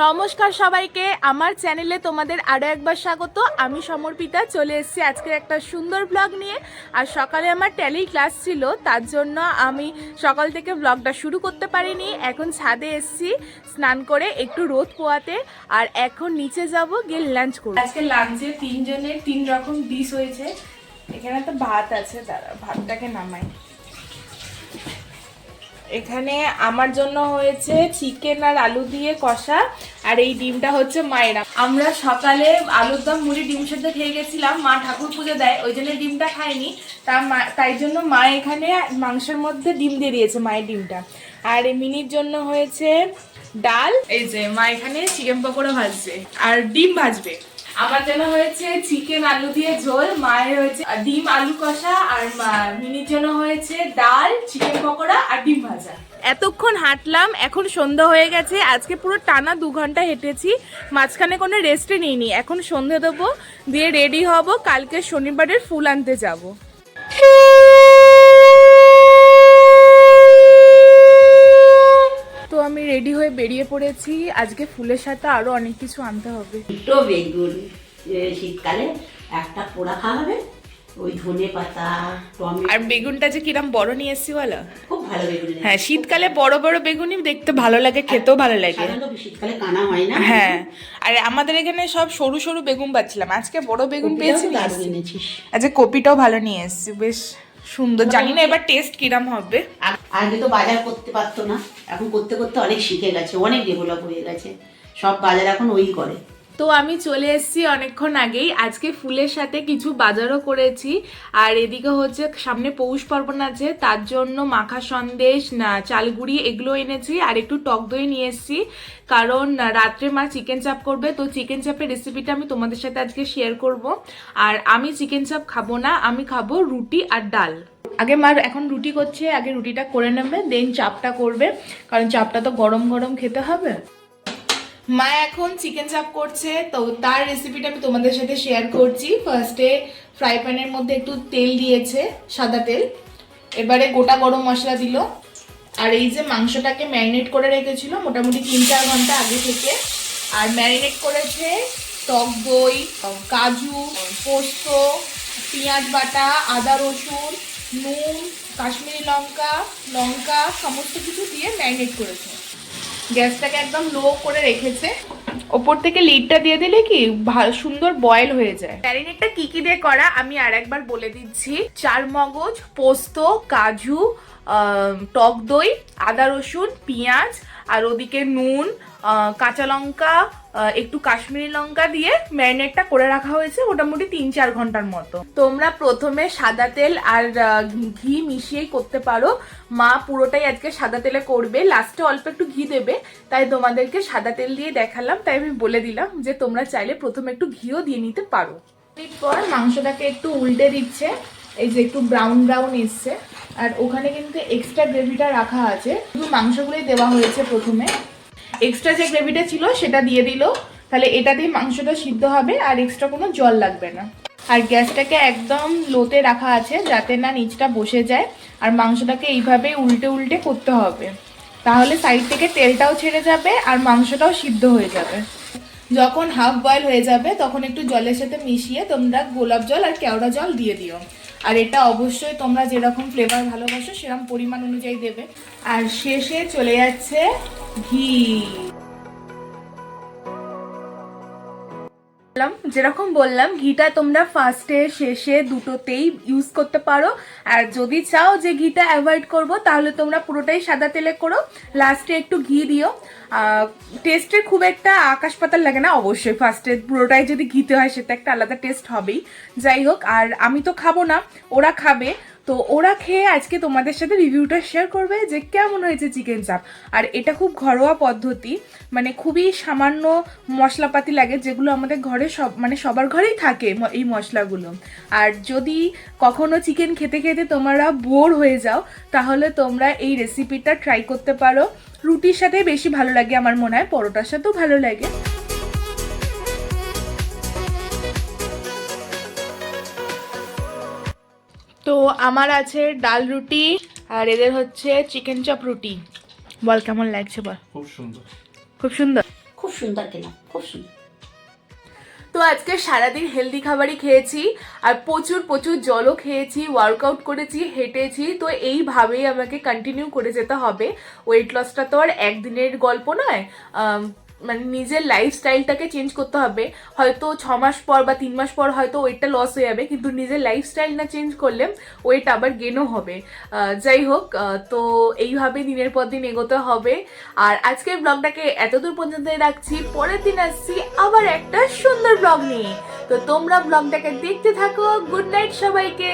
নমস্কার সবাইকে, আমার চ্যানেলে তোমাদের আরও একবার স্বাগত। আমি সমর্পিতা চলে এসেছি আজকে একটা সুন্দর ব্লগ নিয়ে। আর সকালে আমার ট্যালি ক্লাস ছিল, তার জন্য আমি সকাল থেকে ব্লগটা শুরু করতে পারিনি। এখন ছাদে এসেছি স্নান করে একটু রোদ পোয়াতে, আর এখন নিচে যাব গিয়ে লাঞ্চ করব। আজকে লাঞ্চে তিনজনের 3 রকম ডিশ হয়েছে। এখানে তো ভাত আছে, দাঁড়া ভাতটাকে নামাই। এখানে আমার জন্য হয়েছে চিকেন আর আলু দিয়ে কষা, আর এই ডিমটা হচ্ছে মায়েরা। আমরা সকালে আলুর দম মুড়ি ডিম সেদ্ধ খেয়ে গেছিলাম, মা ঠাকুর পুজো দেয় ওই জন্য ডিমটা খায়নি, তাই জন্য মা এখানে মাংসের মধ্যে ডিম দিয়ে দিয়েছে, মায়ের ডিমটা। আর এই মিনির জন্য হয়েছে ডাল, এই যে মা এখানে চিকেন পকোড়া ভাজছে আর ডিম ভাজবে। আমার জন্য হয়েছে চিকেন আলু দিয়ে ঝোল, মায়ের হয়েছে ডিম আলু কষা, আর মিনির জন্য হয়েছে ডাল, চিকেন পকোড়া আর ডিম ভাজা। এতক্ষণ হাঁটলাম, এখন সন্ধ্যা হয়ে গেছে। আজকে পুরো টানা 2 ঘন্টা হেঁটেছি, মাঝখানে কোনো রেস্টে নিইনি। এখন সন্ধ্যে দেবো, দিয়ে রেডি হব, কালকে শনিবারের ফুল আনতে যাব। তো আমি রেডি হয়ে বেরিয়ে পড়েছি। আজকে ফুলের সাথে আরো অনেক কিছু আনতে হবে। দুটো বেগুন, শীতকালে একটা পোড়া খাওয়া হবে, ওই ধনে পাতা, টমেটো। আর বেগুনটা যে কিরম বড় নিয়ে এসেছি বলো, খুব ভালো বেগুন। হ্যাঁ, শীতকালে বড় বড় বেগুনই দেখতে ভালো লাগে, খেতেও ভালো লাগে। শীতকালে কানা হয় না। হ্যাঁ, আর আমাদের এখানে সব সরু সরু বেগুন পাচ্ছিলাম, আজকে বড় বেগুন পেয়েছি। আচ্ছা, কপিটাও ভালো নিয়ে এসেছি, বেশ সুন্দর। জানি না এবার টেস্ট কিরম হবে। আগে তো বাজার করতে পারতো না, এখন করতে করতে অনেক শিখে গেছে, অনেক ডেভেলপ হয়ে গেছে, সব বাজার এখন ওই করে। তো আমি চলে এসেছি অনেকক্ষণ আগেই। আজকে ফুলের সাথে কিছু বাজারও করেছি, আর এদিকে হচ্ছে সামনে পৌষ পার্বণ আছে, তার জন্য মাখা সন্দেশ, না চালগুড়ি এগুলো এনেছি, আর একটু টক দই নিয়ে এসেছি, কারণ রাত্রে মা চিকেন চাপ করবে। তো চিকেন চাপের রেসিপিটা আমি তোমাদের সাথে আজকে শেয়ার করব। আর আমি চিকেন চাপ খাবো না, আমি খাবো রুটি আর ডাল। আগে মার এখন রুটি করছে, আগে রুটিটা করে নেবে, দেন চাপটা করবে, কারণ চাপটা তো গরম গরম খেতে হবে। মা এখন চিকেন চাপ করছে, তো তার রেসিপিটা আমি তোমাদের সাথে শেয়ার করছি। ফার্স্টে ফ্রাই প্যানের মধ্যে একটু তেল দিয়েছে, সাদা তেল, এবারে গোটা গরম মশলা দিল, আর এই যে মাংসটাকে ম্যারিনেট করে রেখেছিল মোটামুটি 3-4 ঘন্টা আগে থেকে, আর ম্যারিনেট করেছে টক দই, কাজু, পোস্ত, পেঁয়াজ বাটা, আদা রসুন, নুন, কাশ্মীরি লঙ্কা, লঙ্কা সমস্ত কিছু দিয়ে ম্যারিনেট করেছে। গ্যাসটাকে একদম লো করে রেখেছে, ওপর থেকে লিডটা দিয়ে দিলে কি ভালো সুন্দর বয়েল হয়ে যায়। ম্যারিনেটটা কি কি দিয়ে করা আমি আর একবার বলে দিচ্ছি। চারমগজ, পোস্ত, কাজু, টক দই, আদা রসুন, পেঁয়াজ, আর ওদিকে নুন, কাঁচা লঙ্কা, একটু কাশ্মীরি লঙ্কা দিয়ে ম্যারিনেটটা করে রাখা হয়েছে মোটামুটি 3-4 ঘন্টার মতো। তোমরা প্রথমে সাদা তেল আর ঘি মিশিয়ে করতে পারো, মা পুরোটাই আজকে সাদা তেলে করবে, লাস্টে অল্প একটু ঘি দেবে, তাই তোমাদেরকে সাদা তেল দিয়ে দেখালাম, তাই আমি বলে দিলাম যে তোমরা চাইলে প্রথমে একটু ঘিও দিয়ে নিতে পারো। এরপর মাংসটাকে একটু উল্টে দিচ্ছে, এই যে একটু ব্রাউন ব্রাউন এসছে, আর ওখানে কিন্তু এক্সট্রা গ্রেভিটা রাখা আছে, শুধু মাংসগুলোই দেওয়া হয়েছে প্রথমে। এক্সট্রা যে গ্রেভিটা ছিল সেটা দিয়ে দিল, তাহলে এটা দিয়ে মাংসটা সিদ্ধ হবে আর এক্সট্রা কোনো জল লাগবে না। আর গ্যাসটাকে একদম লোতে রাখা আছে যাতে না নিচটা বসে যায়, আর মাংসটাকে এইভাবে উল্টে উল্টে করতে হবে, তাহলে সাইড থেকে তেলটাও ছেড়ে যাবে আর মাংসটাও সিদ্ধ হয়ে যাবে। যখন হাফ বয়েল হয়ে যাবে তখন একটু জলের সাথে মিশিয়ে তোমরা গোলাপ জল আর কেওড়া জল দিয়ে দিও, আর এটা অবশ্যই তোমরা যেরকম ফ্লেভার ভালোবাসো সেরকম পরিমাণ অনুযায়ী দেবে। আর শেষে চলে যাচ্ছে ঘি। যেরকম বললাম, ঘিটা তোমরা ফার্স্টে শেষে দুটোতেই ইউজ করতে পারো, আর যদি চাও যে ঘিটা অ্যাভয়েড করবো তাহলে তোমরা পুরোটাই সাদা তেলে করো, লাস্টে একটু ঘি দিও। টেস্টের খুব একটা আকাশ পাতাল লাগে না, অবশ্যই ফার্স্টে পুরোটাই যদি ঘিতে হয় সেটা একটা আলাদা টেস্ট হবেই। যাই হোক, আর আমি তো খাবো না, ওরা খাবে, তো ওরা খেয়ে আজকে তোমাদের সাথে রিভিউটা শেয়ার করবে যে কেমন হয়েছে চিকেন চাপ। আর এটা খুব ঘরোয়া পদ্ধতি, মানে খুবই সামান্য মশলাপাতি লাগে, যেগুলো আমাদের ঘরে সবার ঘরেই থাকে এই মশলাগুলো। আর যদি কখনো চিকেন খেতে খেতে তোমরা বোর হয়ে যাও তাহলে তোমরা এই রেসিপিটা ট্রাই করতে পারো। রুটির সাথে বেশি ভালো লাগে আমার মনে হয়, পরোটার সাথেও ভালো লাগে। তো আমার আছে ডাল রুটি, আর এদের হচ্ছে চিকেন চপ রুটি। বল কেমন লাগছে বল। খুব সুন্দর। খুব সুন্দর। খুব খুব সুন্দর কেনা, খুব সুন্দর। তো আজকে সারাদিন হেলদি খাবারই খেয়েছি আর প্রচুর প্রচুর জলও খেয়েছি, ওয়ার্কআউট করেছি, হেঁটেছি। তো এইভাবেই আমাকে কন্টিনিউ করে যেতে হবে। ওয়েট লসটা তো আর একদিনের গল্প নয়, মানে নিজের লাইফস্টাইলটাকে চেঞ্জ করতে হবে। হয়তো 6 মাস পর বা 3 মাস পর হয়তো ওয়েটটা লস হয়ে যাবে, কিন্তু নিজের লাইফস্টাইল না চেঞ্জ করলে ওয়েট আবার গেনও হবে। যাই হোক, তো এইভাবে দিনের পর দিন এগোতে হবে। আর আজকের ব্লগটাকে এতদূর পর্যন্ত রাখছি, পরের দিন আসছি আবার একটা সুন্দর ব্লগ নিয়ে। তো তোমরা ব্লগটাকে দেখতে থাকো। গুড নাইট সবাইকে।